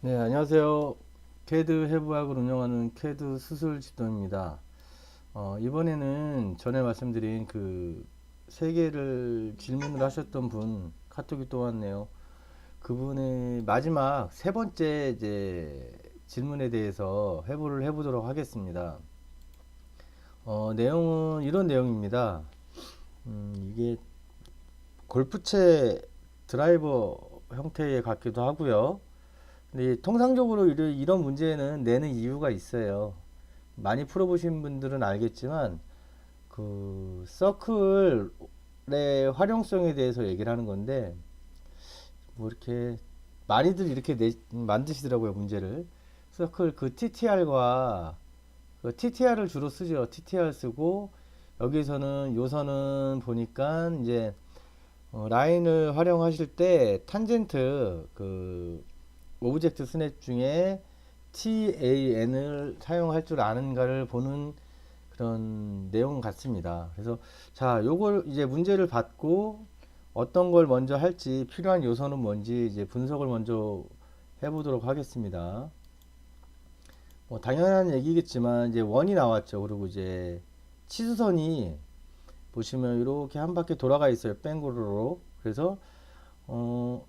네, 안녕하세요. 캐드 해부학을 운영하는 캐드 수술 집도입니다. 이번에는 전에 말씀드린 그 세 개를 질문을 하셨던 분 카톡이 또 왔네요. 그분의 마지막 세 번째 이제 질문에 대해서 해부를 해보도록 하겠습니다. 내용은 이런 내용입니다. 이게 골프채 드라이버 형태의 같기도 하고요. 근데 통상적으로 이런 문제는 내는 이유가 있어요. 많이 풀어보신 분들은 알겠지만 그 서클의 활용성에 대해서 얘기를 하는 건데 뭐 이렇게 많이들 이렇게 만드시더라고요 문제를. 서클 그 TTR과 그 TTR을 주로 쓰죠. TTR 쓰고 여기서는 요서는 보니까 이제 라인을 활용하실 때 탄젠트 그 오브젝트 스냅 중에 TAN을 사용할 줄 아는가를 보는 그런 내용 같습니다. 그래서 자, 요걸 이제 문제를 받고 어떤 걸 먼저 할지 필요한 요소는 뭔지 이제 분석을 먼저 해보도록 하겠습니다. 뭐 당연한 얘기겠지만 이제 원이 나왔죠. 그리고 이제 치수선이 보시면 이렇게 한 바퀴 돌아가 있어요. 뺑고르로. 그래서 어,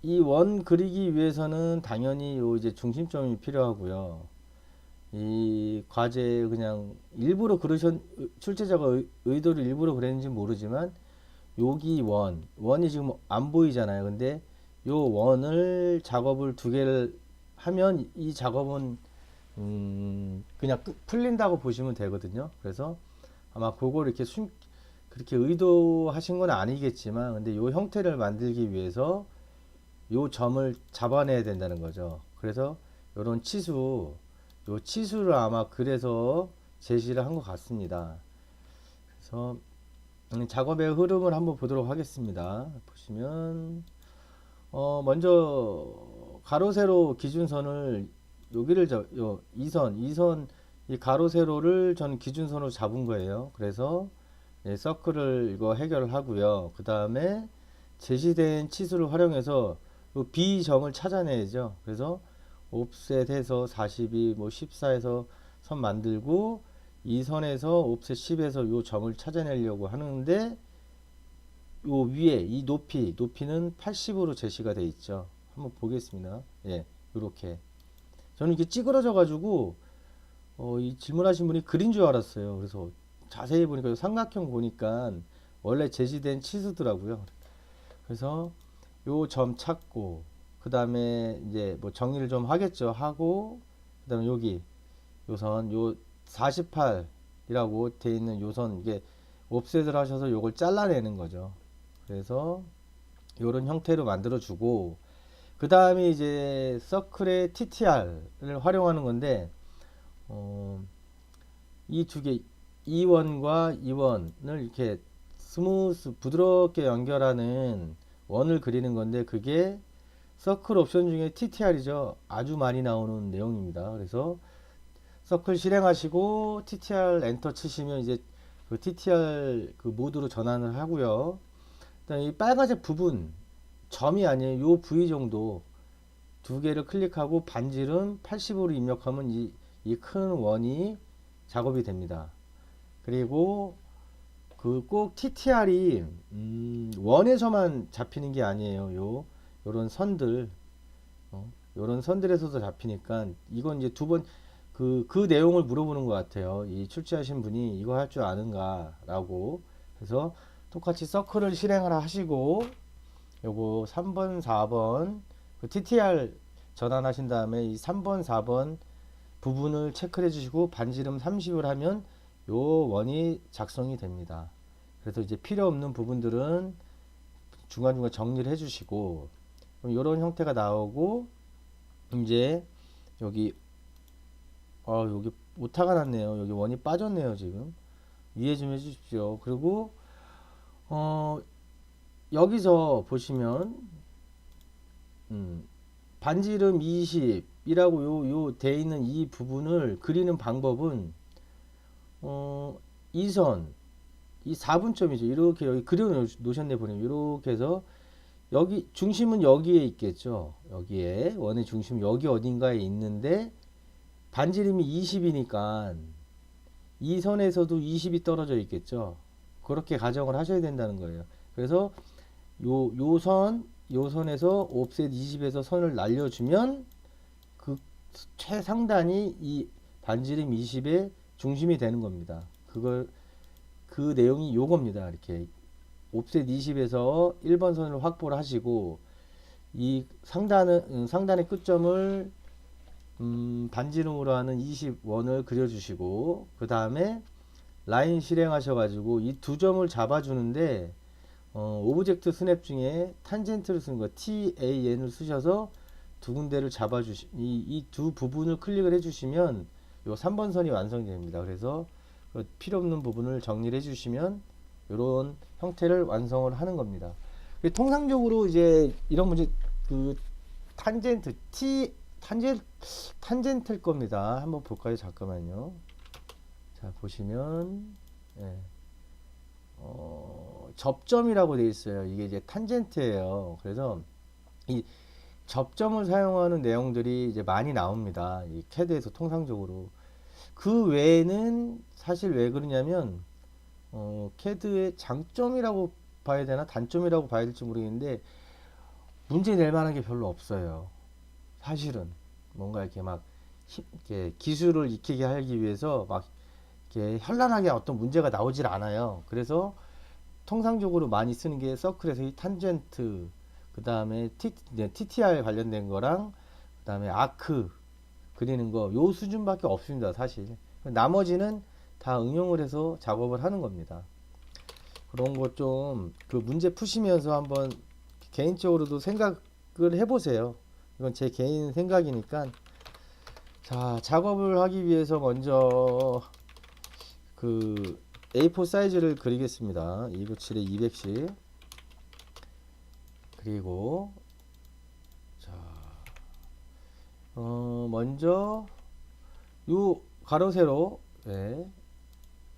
이 원 그리기 위해서는 당연히 요 이제 중심점이 필요하고요. 이 과제 그냥 일부러 출제자가 의도를 일부러 그랬는지 모르지만 여기 원이 지금 안 보이잖아요. 근데 요 원을 작업을 두 개를 하면 이 작업은 그냥 풀린다고 보시면 되거든요. 그래서 아마 그걸 이렇게 그렇게 의도하신 건 아니겠지만 근데 요 형태를 만들기 위해서 요 점을 잡아내야 된다는 거죠. 그래서 요런 요 치수를 아마 그래서 제시를 한 것 같습니다. 그래서 작업의 흐름을 한번 보도록 하겠습니다. 보시면 먼저 가로 세로 기준선을 여기를 이선 이 가로 세로를 전 기준선으로 잡은 거예요. 그래서 서클을 이거 해결을 하고요. 그 다음에 제시된 치수를 활용해서 B점을 찾아내야죠. 그래서 옵셋해서 42, 뭐 14에서 선 만들고 이 선에서 옵셋 10에서 요 점을 찾아내려고 하는데 요 위에 이 높이는 80으로 제시가 돼 있죠. 한번 보겠습니다. 예, 이렇게 저는 이게 찌그러져 가지고 이 질문하신 분이 그린 줄 알았어요. 그래서 자세히 보니까 삼각형 보니까 원래 제시된 치수더라고요. 그래서 요 점 찾고 그 다음에 이제 뭐 정리를 좀 하겠죠. 하고 그 다음에 여기 요선 요 48이라고 돼 있는 요선 이게 옵셋을 하셔서 요걸 잘라내는 거죠. 그래서 요런 형태로 만들어 주고 그 다음에 이제 서클의 TTR을 활용하는 건데 어, 이 두 개, E1과 E1을 이렇게 부드럽게 연결하는 원을 그리는 건데 그게 서클 옵션 중에 TTR이죠. 아주 많이 나오는 내용입니다. 그래서 서클 실행하시고 TTR 엔터 치시면 이제 그 TTR 그 모드로 전환을 하고요. 일단 이 빨간색 부분 점이 아니에요. 요 부위 정도 두 개를 클릭하고 반지름 80으로 입력하면 이 큰 원이 작업이 됩니다. 그리고 그 꼭 TTR이 원에서만 잡히는 게 아니에요. 요런 선들 요런 선들에서도 잡히니까 이건 이제 두 번 그 내용을 물어보는 것 같아요. 이 출제하신 분이 이거 할 줄 아는가라고. 그래서 똑같이 서클을 실행을 하시고 요거 3번, 4번 그 TTR 전환하신 다음에 이 3번, 4번 부분을 체크해 주시고 반지름 30을 하면 요 원이 작성이 됩니다. 그래서 이제 필요 없는 부분들은 중간중간 정리를 해 주시고 이런 형태가 나오고 이제 여기 여기 오타가 났네요. 여기 원이 빠졌네요, 지금. 이해 좀 해 주십시오. 그리고 어 여기서 보시면 반지름 20이라고 요 돼 있는 이 부분을 그리는 방법은 이선 이 4분점이죠. 이렇게 여기 그려 놓으셨네 보내요. 이렇게 해서 여기 중심은 여기에 있겠죠. 여기에 원의 중심 여기 어딘가에 있는데 반지름이 20이니까 이 선에서도 20이 떨어져 있겠죠. 그렇게 가정을 하셔야 된다는 거예요. 그래서 요 선에서 옵셋 20에서 선을 날려주면 그 최상단이 이 반지름 20의 중심이 되는 겁니다. 그 내용이 요겁니다. 이렇게 옵셋 20에서 1번 선을 확보를 하시고 이 상단의 끝점을 반지름으로 하는 20원을 그려주시고 그 다음에 라인 실행하셔가지고 이 두 점을 잡아주는데 오브젝트 스냅 중에 탄젠트를 쓰는 거 TAN을 쓰셔서 두 군데를 이 두 부분을 클릭을 해주시면 요 3번 선이 완성이 됩니다. 그래서 그 필요 없는 부분을 정리를 해주시면 이런 형태를 완성을 하는 겁니다. 통상적으로 이제 이런 문제 그 탄젠트일 겁니다. 한번 볼까요? 잠깐만요. 자, 보시면 예. 접점이라고 되어 있어요. 이게 이제 탄젠트예요. 그래서 이 접점을 사용하는 내용들이 이제 많이 나옵니다. 이 캐드에서 통상적으로. 그 외에는 사실 왜 그러냐면 캐드의 장점이라고 봐야 되나 단점이라고 봐야 될지 모르겠는데 문제 낼 만한 게 별로 없어요. 사실은 뭔가 이렇게 막 이렇게 기술을 익히게 하기 위해서 막 이렇게 현란하게 어떤 문제가 나오질 않아요. 그래서 통상적으로 많이 쓰는 게 서클에서 이 탄젠트, 그 다음에 TTR 관련된 거랑 그 다음에 아크 그리는 거 요 수준밖에 없습니다. 사실 나머지는 다 응용을 해서 작업을 하는 겁니다. 그런 거 좀 그 문제 푸시면서 한번 개인적으로도 생각을 해보세요. 이건 제 개인 생각이니까. 자, 작업을 하기 위해서 먼저 그 A4 사이즈를 그리겠습니다. 297에 200씩. 그리고 자, 먼저 요 가로 세로, 네,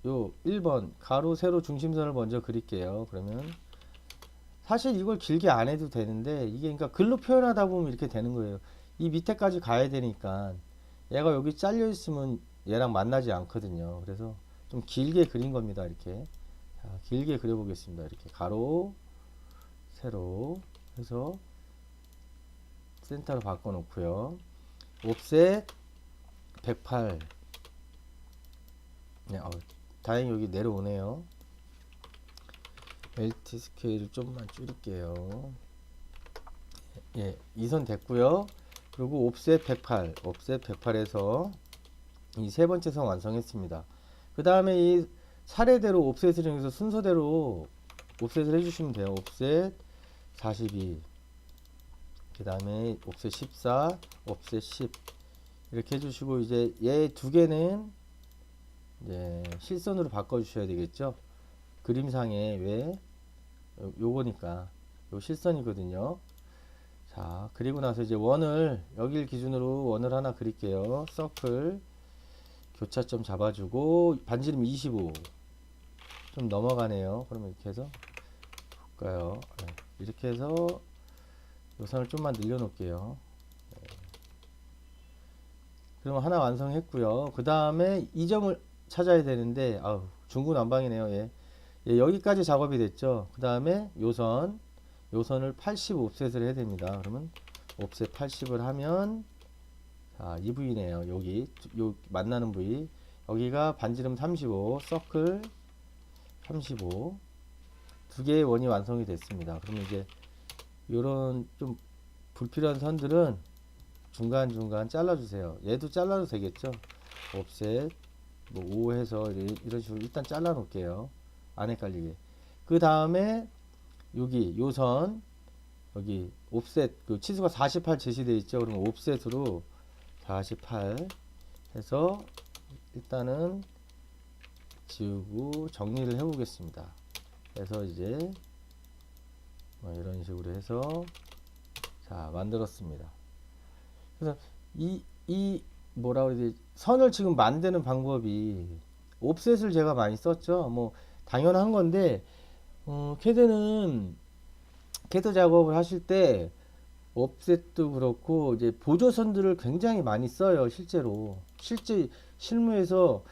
요 1번 가로 세로 중심선을 먼저 그릴게요. 그러면 사실 이걸 길게 안 해도 되는데 이게 그러니까 글로 표현하다 보면 이렇게 되는 거예요. 이 밑에까지 가야 되니까 얘가 여기 잘려 있으면 얘랑 만나지 않거든요. 그래서 좀 길게 그린 겁니다. 이렇게. 자, 길게 그려 보겠습니다. 이렇게 가로 세로 해서 센터로 바꿔 놓고요. 옵셋 108. 네, 다행히 여기 내려오네요. LT 스케일을 좀만 줄일게요. 예, 2선 됐고요. 그리고 옵셋 108, 옵셋 108에서 이 세 번째 선 완성했습니다. 그 다음에 이 차례대로 옵셋을 정해서 순서대로 옵셋을 해주시면 돼요. 옵셋 42, 그 다음에 옵셋 14, 옵셋 10 이렇게 해주시고 이제 얘 두 개는 이제 실선으로 바꿔주셔야 되겠죠. 그림상에 왜 요거니까 요 실선이거든요. 자, 그리고 나서 이제 원을 여길 기준으로 원을 하나 그릴게요. 서클 교차점 잡아주고 반지름 25 좀 넘어가네요. 그러면 이렇게 해서 볼까요? 네, 이렇게 해서 요 선을 좀만 늘려 놓을게요. 네. 그러면 하나 완성했고요. 그 다음에 이 점을 찾아야 되는데 중구난방이네요. 예. 예, 여기까지 작업이 됐죠. 그 다음에 요선을 80 옵셋을 해야 됩니다. 그러면 옵셋 80을 하면 자, 이 부위네요. 여기 요 만나는 부위 여기가 반지름 35 서클 35 두 개의 원이 완성이 됐습니다. 그러면 이제 요런 좀 불필요한 선들은 중간중간 잘라주세요. 얘도 잘라도 되겠죠. 옵셋 뭐 5 해서 이런 식으로 일단 잘라 놓을게요. 안 헷갈리게. 그 다음에 여기 요선 여기 옵셋 그 치수가 48 제시되어 있죠. 그럼 옵셋으로 48 해서 일단은 지우고 정리를 해 보겠습니다. 그래서 이제 뭐 이런 식으로 해서 자 만들었습니다. 그래서 이 뭐라 그러지 선을 지금 만드는 방법이 옵셋을 제가 많이 썼죠. 뭐 당연한 건데 캐드는 캐드 작업을 하실 때 옵셋도 그렇고 이제 보조선들을 굉장히 많이 써요. 실제로 실제 실무에서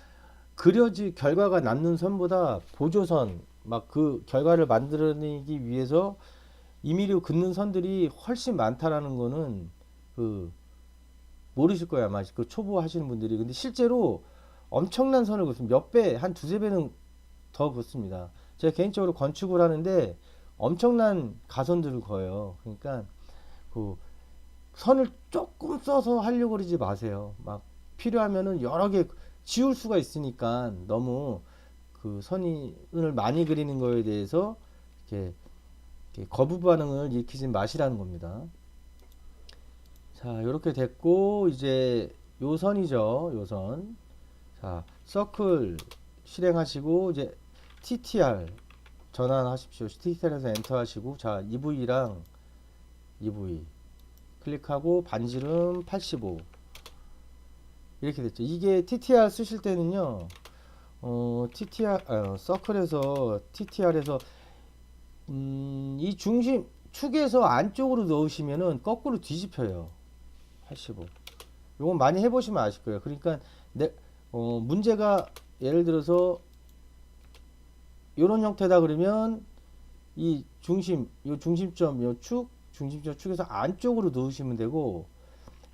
그려지 결과가 남는 선보다 보조선 막 그 결과를 만들어내기 위해서 임의로 긋는 선들이 훨씬 많다라는 거는 그 모르실 거예요 아마 그 초보 하시는 분들이. 근데 실제로 엄청난 선을 긋습니다. 몇 배, 한 두세 배는 더 긋습니다. 제가 개인적으로 건축을 하는데 엄청난 가선들을 그어요. 그러니까 그 선을 조금 써서 하려고 그러지 마세요. 막 필요하면은 여러 개 지울 수가 있으니까 너무 그 선을 많이 그리는 거에 대해서 이렇게, 이렇게 거부 반응을 일으키지 마시라는 겁니다. 자, 이렇게 됐고 이제 요 선이죠. 요 선. 자, 서클 실행하시고 이제 TTR 전환하십시오. TTR에서 엔터 하시고 자, EV랑 EV 클릭하고 반지름 85 이렇게 됐죠. 이게 TTR 쓰실 때는요. 서클에서 TTR에서 이 중심 축에서 안쪽으로 넣으시면은 거꾸로 뒤집혀요. 85. 요건 많이 해보시면 아실 거예요. 그러니까 문제가 예를 들어서 이런 형태다 그러면 이 중심, 요 중심점, 요 축, 중심점 축에서 안쪽으로 넣으시면 되고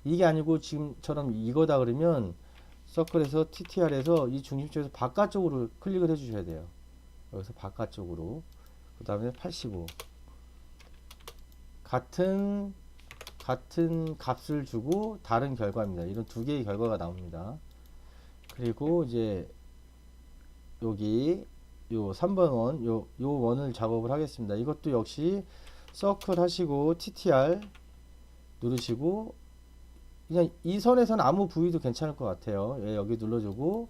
이게 아니고 지금처럼 이거다 그러면 서클에서 TTR에서 이 중심점에서 바깥쪽으로 클릭을 해주셔야 돼요. 여기서 바깥쪽으로. 그 다음에 85. 같은 값을 주고 다른 결과입니다. 이런 두 개의 결과가 나옵니다. 그리고 이제 여기 요 3번 원, 요 원을 작업을 하겠습니다. 이것도 역시 서클 하시고 TTR 누르시고 그냥 이 선에서는 아무 부위도 괜찮을 것 같아요. 예, 여기 눌러주고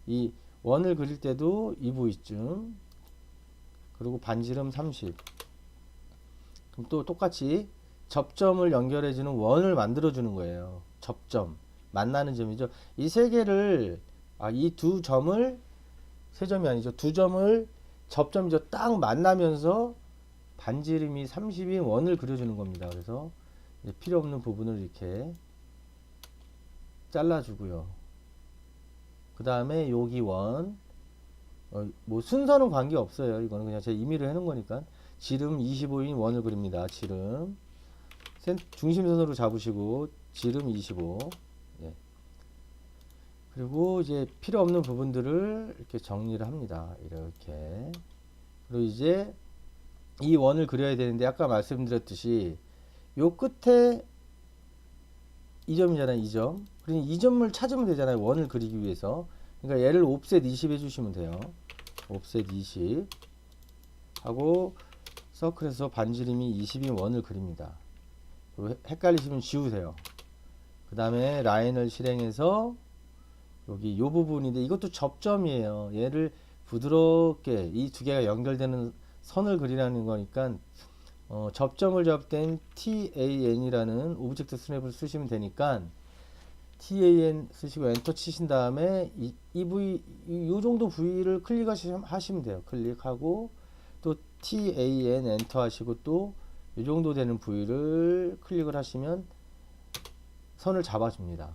이 원을 그릴 때도 이 부위쯤 그리고 반지름 30. 그럼 또 똑같이 접점을 연결해주는 원을 만들어주는 거예요. 접점 만나는 점이죠. 이 세 개를 이 두 점을 세 점이 아니죠. 두 점을 접점이죠. 딱 만나면서 반지름이 30인 원을 그려주는 겁니다. 그래서 필요 없는 부분을 이렇게 잘라주고요. 그 다음에 여기 원, 뭐 순서는 관계 없어요. 이거는 그냥 제 임의로 해놓은 거니까. 지름 25인 원을 그립니다. 지름 중심선으로 잡으시고 지름 25. 예. 그리고 이제 필요 없는 부분들을 이렇게 정리를 합니다. 이렇게. 그리고 이제 이 원을 그려야 되는데 아까 말씀드렸듯이 요 끝에 이 점이잖아요. 이 점. 그러니 이 점을 찾으면 되잖아요. 원을 그리기 위해서. 그러니까 얘를 옵셋 20 해주시면 돼요. 옵셋 20 하고 서클에서 반지름이 20인 원을 그립니다. 그리고 헷갈리시면 지우세요. 그 다음에 라인을 실행해서 여기 요 부분인데 이것도 접점이에요. 얘를 부드럽게 이 두 개가 연결되는 선을 그리라는 거니까 접점을 잡된 TAN이라는 오브젝트 스냅을 쓰시면 되니까 TAN 쓰시고 엔터 치신 다음에 이 부위 이 정도 부위를 클릭하시면 돼요. 클릭하고 또 TAN 엔터 하시고 또 이 정도 되는 부위를 클릭을 하시면 선을 잡아줍니다.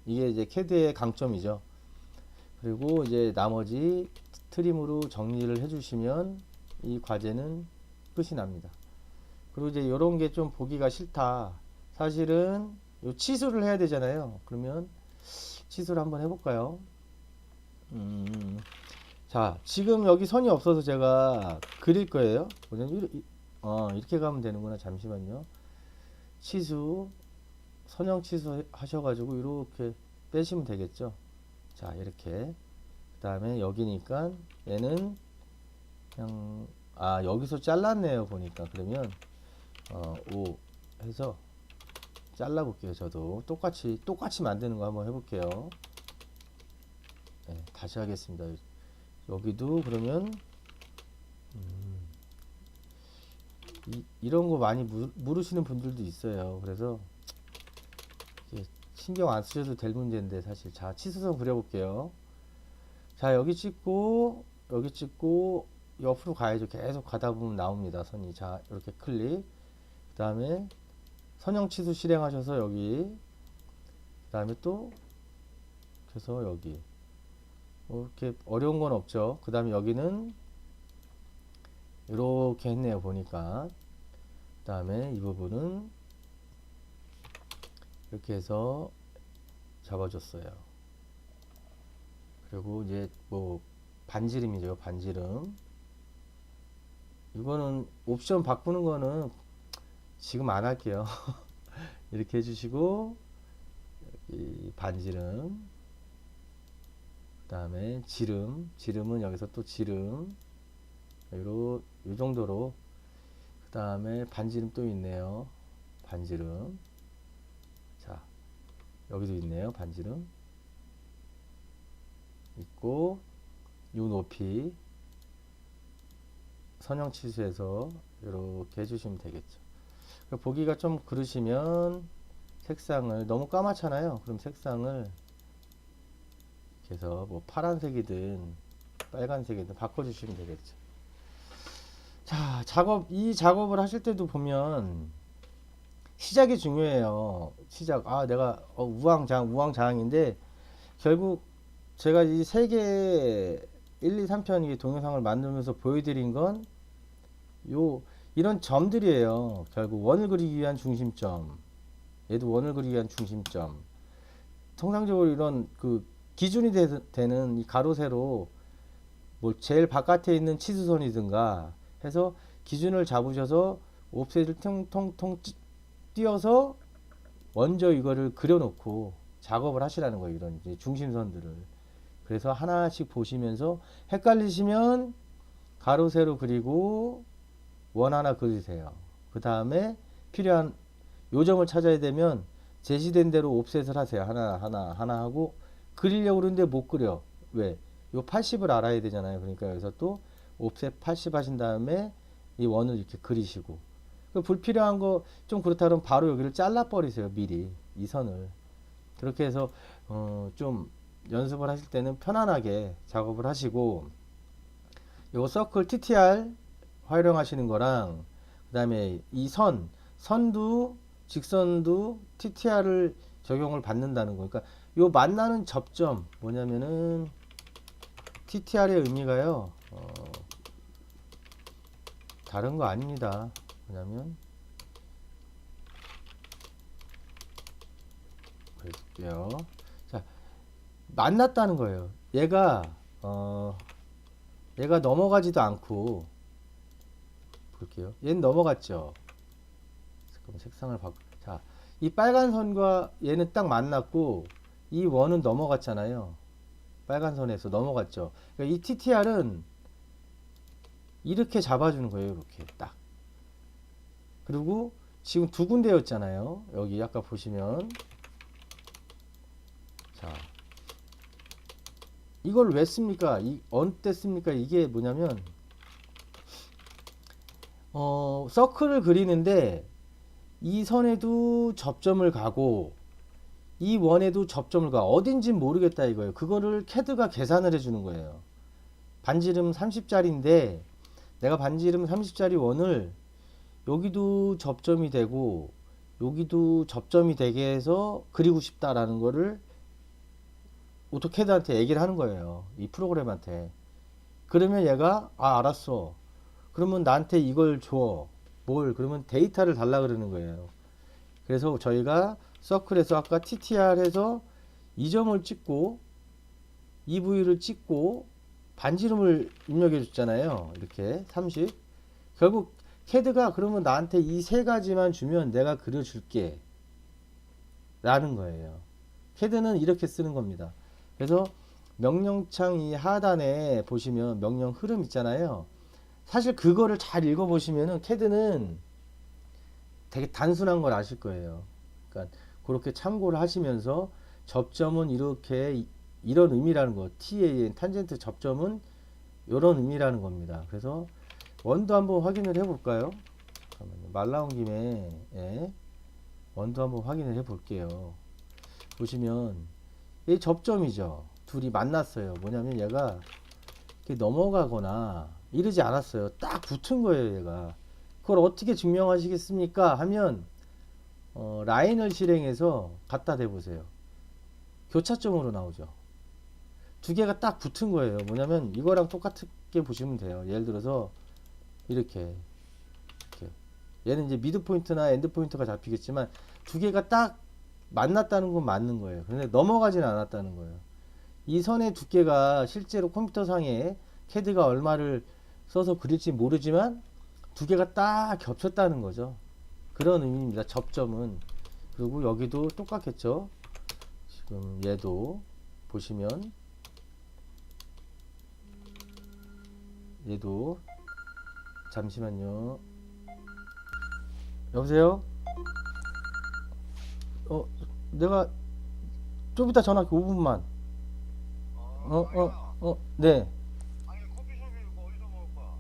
이게 이제 캐드의 강점이죠. 그리고 이제 나머지 트림으로 정리를 해주시면 이 과제는 끝이 납니다. 그리고 이제 이런 게 좀 보기가 싫다. 사실은 요 치수를 해야 되잖아요. 그러면 치수를 한번 해볼까요? 자, 지금 여기 선이 없어서 제가 그릴 거예요. 이렇게 가면 되는구나. 잠시만요. 치수, 선형 치수 하셔가지고 이렇게 빼시면 되겠죠. 자, 이렇게. 그 다음에 여기니까 얘는 그냥 여기서 잘랐네요. 보니까 그러면 5 해서 잘라 볼게요. 저도 똑같이 만드는 거 한번 해볼게요. 네, 다시 하겠습니다. 여기도 그러면 이런 거 많이 물으시는 분들도 있어요. 그래서 신경 안 쓰셔도 될 문제인데 사실. 자, 치수선 그려볼게요. 자, 여기 찍고 옆으로 가야죠. 계속 가다 보면 나옵니다. 선이. 자, 이렇게 클릭. 그 다음에 선형 치수 실행하셔서 여기. 그 다음에 또 그래서 여기. 이렇게 어려운 건 없죠. 그 다음에 여기는 이렇게 했네요. 보니까. 그 다음에 이 부분은 이렇게 해서 잡아줬어요. 그리고 이제 뭐 반지름이죠. 반지름. 이거는 옵션 바꾸는 거는 지금 안 할게요. 이렇게 해주시고 여기 반지름, 그 다음에 지름은 여기서 또 지름 요 정도로. 그 다음에 반지름 또 있네요. 반지름. 자, 여기도 있네요. 반지름 있고, 요 높이 선형 치수에서 이렇게 해주시면 되겠죠. 보기가 좀 그러시면 색상을, 너무 까맣잖아요. 그럼 색상을 이렇게 해서 뭐 파란색이든 빨간색이든 바꿔주시면 되겠죠. 자, 이 작업을 하실 때도 보면 시작이 중요해요. 시작. 내가 우왕좌왕인데 결국 제가 이 세 개 1, 2, 3편 이 동영상을 만들면서 보여드린 건 이런 점들이에요. 결국 원을 그리기 위한 중심점, 얘도 원을 그리기 위한 중심점. 통상적으로 이런 그 기준이 되는 이 가로 세로 뭐 제일 바깥에 있는 치수선이든가 해서 기준을 잡으셔서 옵셋을 통통통 띄어서 먼저 이거를 그려놓고 작업을 하시라는 거예요. 이런 이제 중심선들을. 그래서 하나씩 보시면서 헷갈리시면 가로 세로 그리고 원 하나 그리세요. 그 다음에 필요한 요점을 찾아야 되면 제시된 대로 옵셋을 하세요. 하나 하고 그리려고 그러는데 못 그려. 왜? 요 80을 알아야 되잖아요. 그러니까 여기서 또 옵셋 80 하신 다음에 이 원을 이렇게 그리시고, 불필요한 거 좀 그렇다 그러면 바로 여기를 잘라 버리세요. 미리 이 선을. 그렇게 해서 좀 연습을 하실 때는 편안하게 작업을 하시고, 요 서클 TTR 활용하시는 거랑 그 다음에 이 선도 직선도 TTR을 적용을 받는다는 거. 그러니까 요 만나는 접점 뭐냐면은 TTR의 의미가요, 다른 거 아닙니다. 뭐냐면 볼게요. 자, 만났다는 거예요. 얘가 넘어가지도 않고, 볼게요. 얘는 넘어갔죠. 잠깐만 색상을 바꿔. 자, 이 빨간 선과 얘는 딱 만났고 이 원은 넘어갔잖아요. 빨간 선에서 넘어갔죠. 그러니까 이 TTR은 이렇게 잡아주는 거예요. 이렇게 딱. 그리고 지금 두 군데였잖아요. 여기 아까 보시면, 자, 이걸 왜 씁니까? 어느 때 씁니까? 이게 뭐냐면 서클을 그리는데 이 선에도 접점을 가고 이 원에도 접점을 가. 어딘지 모르겠다 이거예요. 그거를 CAD가 계산을 해주는 거예요. 반지름 30짜리인데 내가 반지름 30짜리 원을 여기도 접점이 되고 여기도 접점이 되게 해서 그리고 싶다라는 거를 오토캐드한테 얘기를 하는 거예요. 이 프로그램한테. 그러면 얘가 알았어. 그러면 나한테 이걸 줘. 그러면 데이터를 달라 그러는 거예요. 그래서 저희가 서클에서 아까 TTR 해서 이 점을 찍고 이 부위를 찍고 반지름을 입력해 줬잖아요. 이렇게 30. 결국 CAD가 그러면 나한테 이 세 가지만 주면 내가 그려줄게 라는 거예요. CAD는 이렇게 쓰는 겁니다. 그래서 명령창 이 하단에 보시면 명령 흐름 있잖아요. 사실 그거를 잘 읽어보시면은 CAD는 되게 단순한 걸 아실 거예요. 그러니까 그렇게 참고를 하시면서 접점은 이렇게 이런 의미라는 거, TAN 탄젠트 접점은 이런 의미라는 겁니다. 그래서 원도 한번 확인을 해볼까요? 잠깐만요. 말 나온 김에 원도 한번 확인을 해볼게요. 보시면 이 접점이죠. 둘이 만났어요. 뭐냐면 얘가 이렇게 넘어가거나 이러지 않았어요. 딱 붙은 거예요, 얘가. 그걸 어떻게 증명하시겠습니까? 하면 라인을 실행해서 갖다 대보세요. 교차점으로 나오죠. 두 개가 딱 붙은 거예요. 뭐냐면 이거랑 똑같게 보시면 돼요. 예를 들어서 이렇게, 이렇게. 얘는 이제 미드 포인트나 엔드 포인트가 잡히겠지만 두 개가 딱 만났다는 건 맞는 거예요. 그런데 넘어가진 않았다는 거예요. 이 선의 두께가 실제로 컴퓨터 상에 캐드가 얼마를 써서 그릴지 모르지만 두 개가 딱 겹쳤다는 거죠. 그런 의미입니다. 접점은. 그리고 여기도 똑같겠죠. 지금 얘도 보시면 얘도 잠시만요. 여보세요? 내가 좀 이따 전화할게. 5분만. 네. 아니 커피숍이 뭐 어디서 먹을 거야?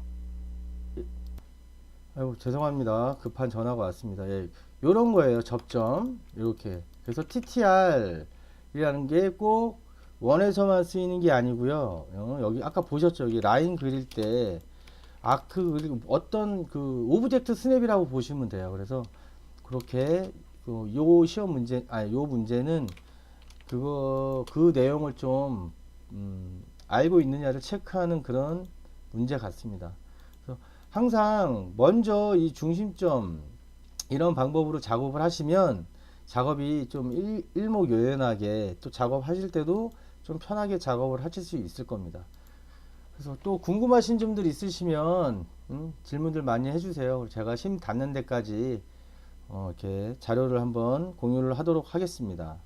아이고, 죄송합니다. 급한 전화가 왔습니다. 예, 요런 거예요. 접점. 이렇게. 그래서 TTR이라는 게 꼭 원에서만 쓰이는 게 아니고요. 여기 아까 보셨죠? 여기 라인 그릴 때 아크 그리고 어떤 그 오브젝트 스냅이라고 보시면 돼요. 그래서 그렇게 요 시험 문제, 아니 요 문제는 그 내용을 좀 알고 있느냐를 체크하는 그런 문제 같습니다. 그래서 항상 먼저 이 중심점 이런 방법으로 작업을 하시면 작업이 좀 일목요연하게 또 작업하실 때도 좀 편하게 작업을 하실 수 있을 겁니다. 그래서 또 궁금하신 점들 있으시면 질문들 많이 해주세요. 제가 심 닿는 데까지 이렇게 자료를 한번 공유를 하도록 하겠습니다.